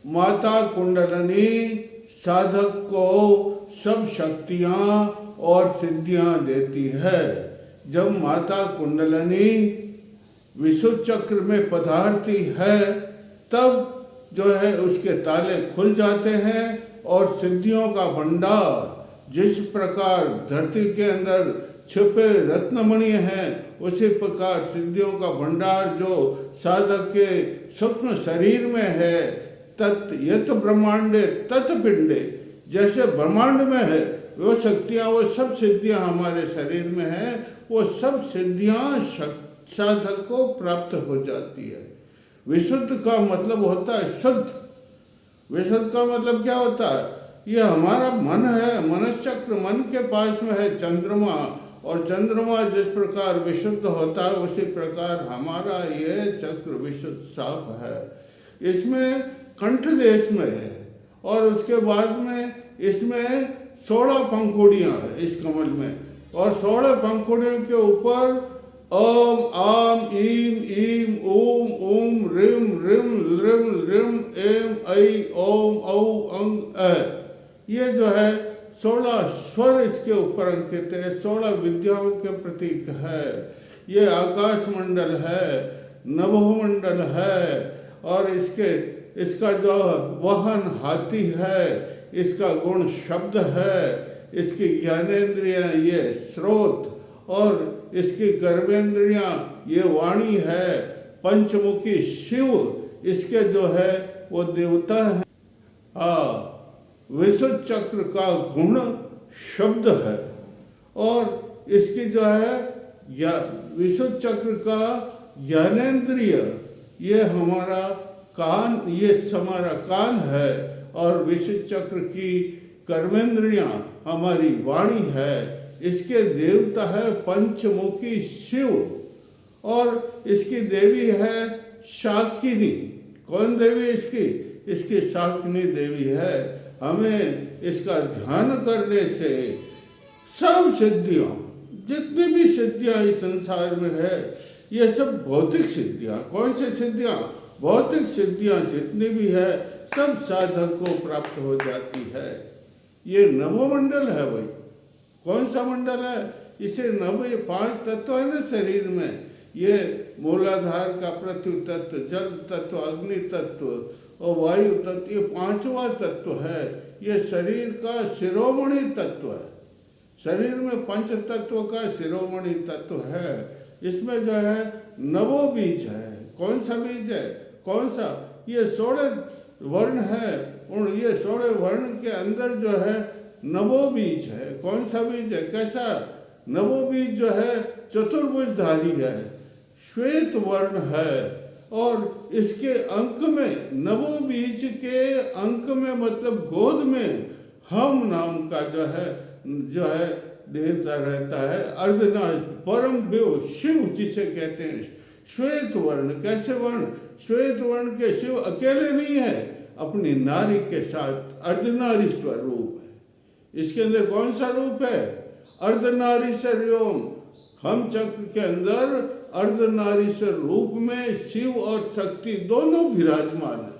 माता कुंडलनी साधक को सब शक्तियाँ और सिद्धियाँ देती है। जब माता कुंडलनी विशुद्ध चक्र में पधारती है तब जो है उसके ताले खुल जाते हैं और सिद्धियों का भंडार, जिस प्रकार धरती के अंदर छिपे रत्नमणि हैं उसी प्रकार सिद्धियों का भंडार जो साधक के सूक्ष्म शरीर में है, तत् यत ब्रह्मांडे तत् पिंडे, जैसे ब्रह्मांड में है वो शक्तियाँ, वो सब सिद्धियाँ हमारे शरीर में हैं, वो सब सिद्धियाँ साधक को प्राप्त हो जाती है। विशुद्ध का मतलब होता है शुद्ध। विशुद्ध का मतलब क्या होता है? ये हमारा मन है, मनश्चक्र मन के पास में है चंद्रमा, और चंद्रमा जिस प्रकार विशुद्ध होता है उसी प्रकार हमारा ये चक्र विशुद्ध साफ है। इसमें कंठ देश में है और उसके बाद में इसमें 16 पंखुड़ियाँ हैं इस कमल में, और 16 पंखुड़ियों के ऊपर ओम आम ईम ईम ओम ओम रिम रिम रिम रिम एम ऐ ओम औ अंग अ, ये जो है 16 स्वर इसके ऊपर अंकित है, 16 विद्याओं के प्रतीक है। ये आकाश मंडल है, नभोमंडल है, और इसका जो वाहन हाथी है, इसका गुण शब्द है, इसकी ज्ञानेंद्रियां ये स्रोत, और इसकी कर्मेंद्रियां ये वाणी है। पंचमुखी शिव इसके जो है वो देवता है। विशुद्ध चक्र का गुण शब्द है, और इसकी जो है विशुद्ध चक्र का ज्ञानेंद्रिय ये हमारा कान, ये हमारा कान है, और विशुद्ध चक्र की कर्मेंद्रियां हमारी वाणी है। इसके देवता है पंचमुखी शिव, और इसकी देवी है शाकिनी। कौन देवी इसकी? इसकी शाकिनी देवी है। हमें इसका ध्यान करने से सब सिद्धियाँ, जितनी भी सिद्धियाँ इस संसार में है, ये सब भौतिक सिद्धियाँ। कौन सी सिद्धियाँ? भौतिक सिद्धियाँ जितनी भी है सब साधक को प्राप्त हो जाती है। ये नवमंडल है भाई। कौन सा मंडल है? इसे नव, ये 5 तत्व है ना शरीर में, ये मूलाधार का पृथ्वी तत्व, जल तत्व, अग्नि तत्व और वायु तत्व, ये 5वां तत्व है। ये शरीर का शिरोमणि तत्व है। शरीर में 5 तत्व का शिरोमणि तत्व है। इसमें जो है नवो बीज है। कौन सा बीज है? कौन सा? ये 16 वर्ण है, और ये 16 वर्ण के अंदर जो है नवो बीज है। कौन सा बीज है? कैसा? नवो बीज जो है चतुर्भुजधारी है, श्वेत वर्ण है, और इसके अंक में, नवो बीज के अंक में मतलब गोद में हम नाम का जो है देवता रहता है। अर्धनाश परम देव शिव जिसे कहते हैं। श्वेत वर्ण, कैसे वर्ण? श्वेत वर्ण के शिव अकेले नहीं है, अपनी नारी के साथ अर्धनारीश्वर रूप है। इसके अंदर कौन सा रूप है? अर्धनारीश्वर योग। हम चक्र के अंदर अर्धनारीश्वर रूप में शिव और शक्ति दोनों विराजमान है।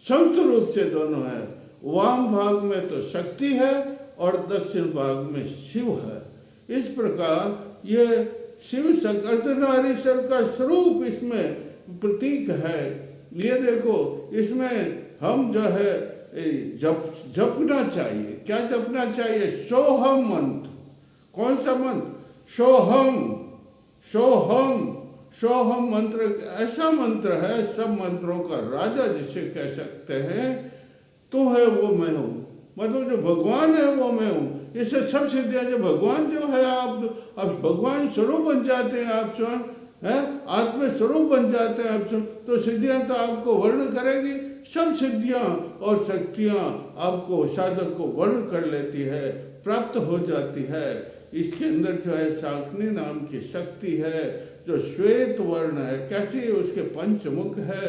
संयुक्त रूप से दोनों है। वाम भाग में तो शक्ति है और दक्षिण भाग में शिव है। इस प्रकार ये शिव अर्धनारीश्वर का स्वरूप इसमें प्रतीक है। ये देखो, इसमें हम जो है जपना चाहिए। क्या जपना चाहिए? सोहम मंत्र। कौन सा मंत्र? सोहम। सोहम, सोहम मंत्र ऐसा मंत्र है, सब मंत्रों का राजा जिसे कह सकते हैं। तू है वो मैं हूँ, मतलब जो भगवान है वो मैं हूँ। इससे सब सिद्धियाँ, जो भगवान जो है, आप भगवान स्वरूप बन जाते हैं। आप स्वयं है आत्म स्वरूप बन जाते हैं आप स्वयं, तो सिद्धियाँ तो आपको वर्ण करेगी। सब सिद्धियाँ और शक्तियाँ आपको, साधक को वर्ण कर लेती है, प्राप्त हो जाती है। इसके अंदर जो है शाकिनी नाम की शक्ति है जो श्वेत वर्ण है। कैसी? उसके पंचमुख है,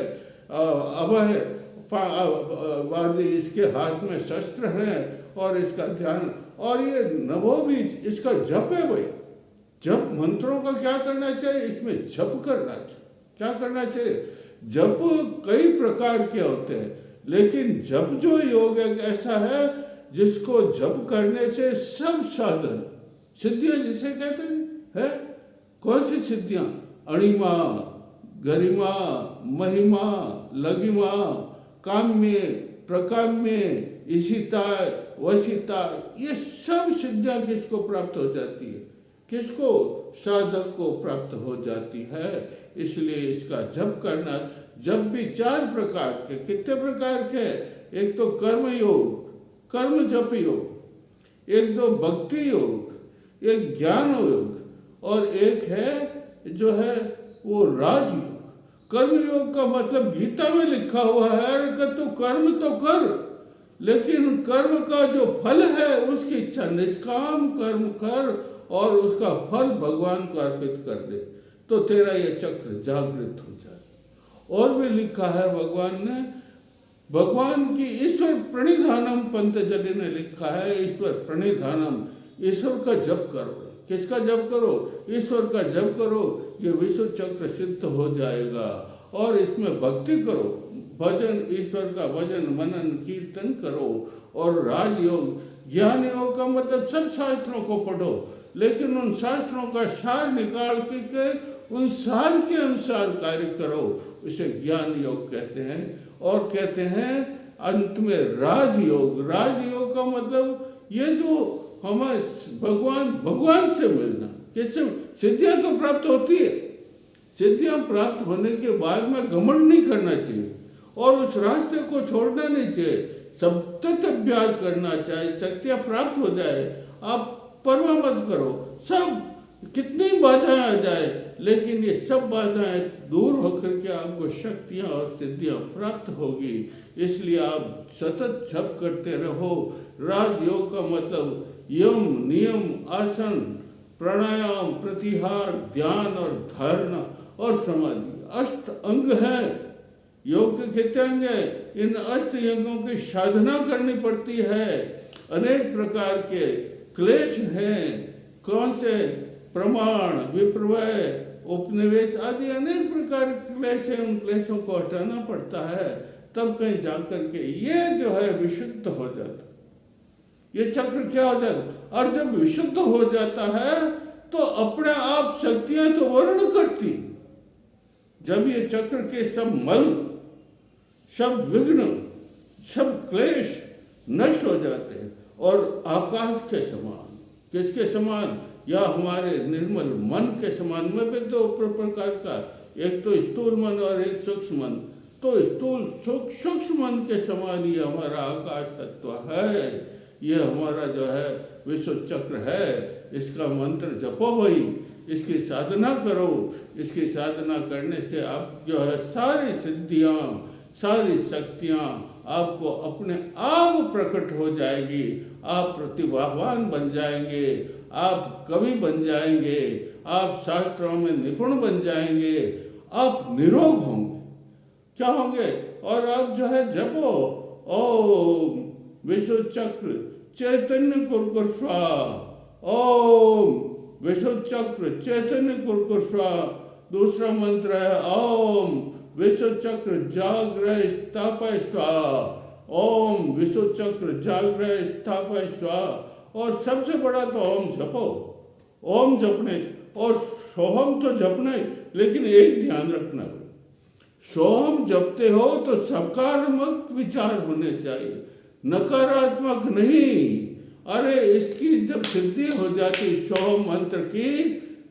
अभय वादी, इसके हाथ में शस्त्र हैं, और इसका ध्यान, और ये नवो बीज इसका जप है भाई। जप मंत्रों का क्या करना चाहिए? इसमें जप करना चाहिए। क्या करना चाहिए? जप कई प्रकार के होते हैं, लेकिन जप जो योग एक ऐसा है जिसको जप करने से सब साधन सिद्धियां जिसे कहते हैं है? कौन सी सिद्धियां? अणिमा, गरिमा, महिमा, लगिमा, काम्य, प्रकाम्य, ईशिता, वशिता, ये सब सिद्धियां किसको प्राप्त हो जाती है? किसको? साधक को प्राप्त हो जाती है। इसलिए इसका जप करना, जब भी 4 प्रकार के, कितने प्रकार के? एक तो कर्म योग, कर्म जप योग, एक दो भक्ति योग, एक ज्ञान योग, और एक है जो है वो राजयोग। कर्म योग का मतलब गीता में लिखा हुआ है कि तू कर्म तो कर, लेकिन कर्म का जो फल है उसकी इच्छा निष्काम कर्म कर और उसका फल भगवान को अर्पित कर दे, तो तेरा ये चक्र जागृत हो जाए। और भी लिखा है भगवान ने, भगवान की ईश्वर प्रणिधानम, पतंजलि ने लिखा है ईश्वर प्रणिधानम, ईश्वर का जप करो। किसका जप करो? ईश्वर का जप करो, ये विश्व चक्र सिद्ध हो जाएगा। और इसमें भक्ति करो, भजन, ईश्वर का भजन मनन कीर्तन करो। और राजयोग, ज्ञान योग का मतलब सब शास्त्रों को पढ़ो, लेकिन उन शास्त्रों का सार निकाल के उन सार के अनुसार कार्य करो, इसे ज्ञान योग कहते हैं। और कहते हैं अंत में राजयोग। राजयोग का मतलब ये जो हमारे भगवान से मिलना। किससे? सिद्धियां तो प्राप्त होती है, सिद्धियां प्राप्त होने के बाद में घमंड नहीं करना चाहिए और उस रास्ते को छोड़ना नहीं चाहिए, सतत अभ्यास करना चाहिए। शक्तियां प्राप्त हो जाए, आप परवाह मत करो, सब कितनी बाधाएं आ जाए, लेकिन ये सब बाधाएं दूर होकर के आपको शक्तियां और सिद्धियां प्राप्त होगी। इसलिए आप सतत जप करते रहो। राजयोग का मतलब यम, नियम, आसन, प्राणायाम, प्रत्याहार, ध्यान और धारणा और समाधि, 8 अंग हैं योग के। कितने अंग हैं? इन 8 अंगों की साधना करनी पड़ती है। अनेक प्रकार के क्लेश हैं। कौन से? प्रमाण, विप्रवय, उपनिवेश आदि अनेक प्रकार के क्लेश हैं। उन क्लेशों को हटाना पड़ता है, तब कहीं जाकर के ये जो है विशुद्ध हो जाता, ये चक्र क्या हो जाता। और जब विशुद्ध हो जाता है तो अपने आप शक्तियां तो वर्ण करती। जब ये चक्र के सब मल, सब विघ्न, सब क्लेश नष्ट हो जाते हैं और आकाश के समान, किसके समान? या हमारे निर्मल मन के समान। में भी 2 प्रकार का, एक तो स्थूल मन और एक सूक्ष्म मन। तो स्थूल सूक्ष्म मन के समान ही हमारा आकाश तत्व है। ये हमारा जो है विश्व चक्र है। इसका मंत्र जपो भाई, इसकी साधना करो। इसकी साधना करने से आप जो है सारी सिद्धियां, सारी शक्तियां आपको अपने आप प्रकट हो जाएगी। आप प्रतिभावान बन जाएंगे, आप कवि बन जाएंगे, आप शास्त्रों में निपुण बन जाएंगे, आप निरोग होंगे। क्या होंगे? और आप जो है जपो ओम विश्व चक्र चैतन्य कुरकुर स्वाहा, ओम विश्व चक्र चैतन्य कुरकुर स्वाहा। दूसरा मंत्र है ओम विश्व चक्र जागृह स्थापय स्वाहा, ओम विश्व चक्र जागृह स्थापय स्वाहा। और सबसे बड़ा तो ओम जपो। ओम जपने और सोहम तो जपना ही, लेकिन एक ध्यान रखना, सोहम जपते हो तो सकारात्मक विचार होने चाहिए, नकारात्मक नहीं। अरे इसकी जब सिद्धि हो जाती सोहम मंत्र की,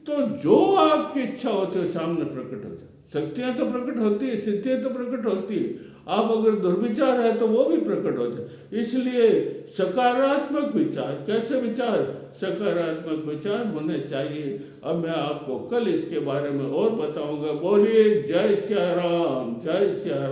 तो जो आपकी इच्छा होती है सामने प्रकट हो जाती। शक्तियां तो प्रकट होती है, सिद्धियां तो प्रकट होती है। आप अगर दुर्विचार है तो वो भी प्रकट हो जाए। इसलिए सकारात्मक विचार, कैसे विचार? सकारात्मक विचार होने चाहिए। अब मैं आपको कल इसके बारे में और बताऊंगा। बोलिए जय सिया राम, जय सिया राम।